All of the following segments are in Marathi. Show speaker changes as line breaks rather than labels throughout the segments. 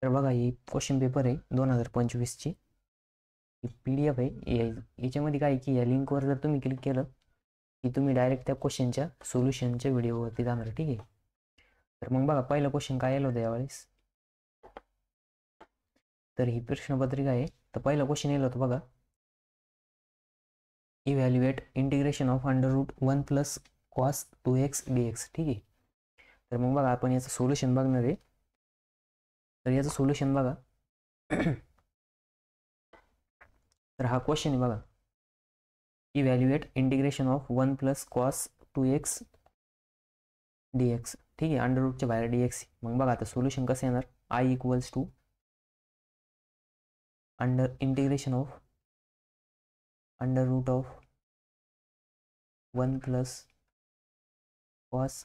तर बघा ही क्वेश्चन पेपर आहे 2025ची ही PDF आहे. याच्यामध्ये काय की या लिंकवर जर तुम्ही क्लिक केलं की तुम्ही डायरेक्ट त्या क्वेश्चनच्या सोल्युशनच्या व्हिडिओवरती जाणार. ठीक आहे. तर मग बघा पहिला क्वेश्चन काय आलं होतं यावेळेस. तर ही प्रश्नपत्रिका आहे. तर पहिला क्वेश्चन येईल होतं बघा, evaluate integration of √1 plus cos 2x dx. ठीक आहे. तर मग बघा आपण याचं सोल्युशन बघणार आहे. तर याचं सोल्युशन बघा तर हा क्वेश्चन आहे बघा, evaluate integration of 1 plus cos 2x dx. ठीक आहे. अंडर रूटच्या बाहेर dx. मग बघा आता सोल्युशन कसं येणार, I equals to under integration of under root of 1 plus cos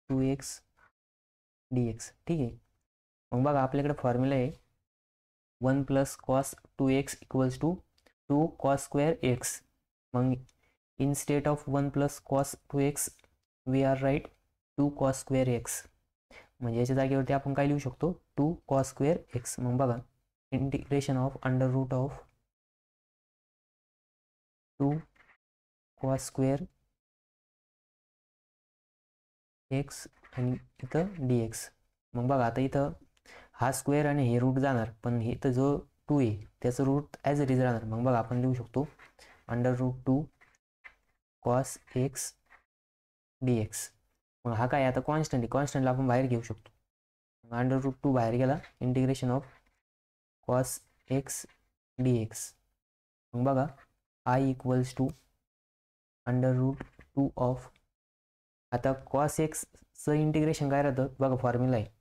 2x dx. ठीक आहे. मग बघा आपल्याकडे फॉर्म्युला आहे 1 plus cos 2x equals to 2 cos square x. मग in state of 1 plus cos 2x we are write 2 cos square x. म्हणजे याच्या जागेवरती आपण काय लिहू शकतो, 2 कॉस स्क्वेअर x. मग बघा integration of under root of 2 cos square x आणि इथं dx. मग बघा आता इथं हा स्क्वेअर आणि हे रूट जाणार, पण इथं जो 2 आहे त्याचं रूट ॲज इट इज राहणार. मग बघा आपण लिहू शकतो under root 2 cos x dx. मग हा काय आता कॉन्स्टंट आहे, कॉन्स्टंटला आपण बाहेर घेऊ शकतो. अंडर रूट 2 बाहेर गेला, integration of cos x dx. मग बघा I equals to under root 2 of, आता कॉस एक्सचं इंटिग्रेशन काय राहतं बघा, फॉर्म्युला आहे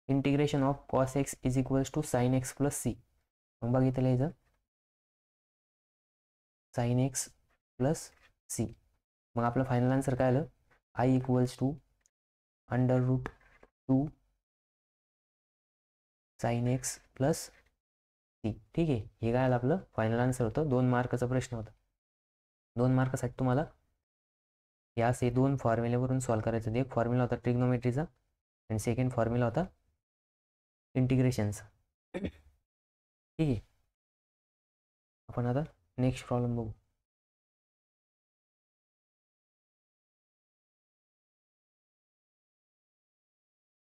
integration of cos x is equals to sine x plus C. मग बघा इथं लिहायचं साइन x प्लस सी. मग आपलं फायनल आन्सर काय आलं, I equals to under root 2 sine x plus C. ठीक आहे. हे काय आलं आपलं फायनल आन्सर होतं. 2 मार्काचा प्रश्न होता. 2 मार्कासाठी तुम्हाला या असे 2 फॉर्म्युल्यावरून सॉल्व्ह करायचं. एक फॉर्म्युला होता ट्रिग्नोमेट्रीचा आणि सेकंड फॉर्म्युला होता इंटिग्रेशनचा. ठीक आहे. आपण आता नेक्स्ट प्रॉब्लेम बघू.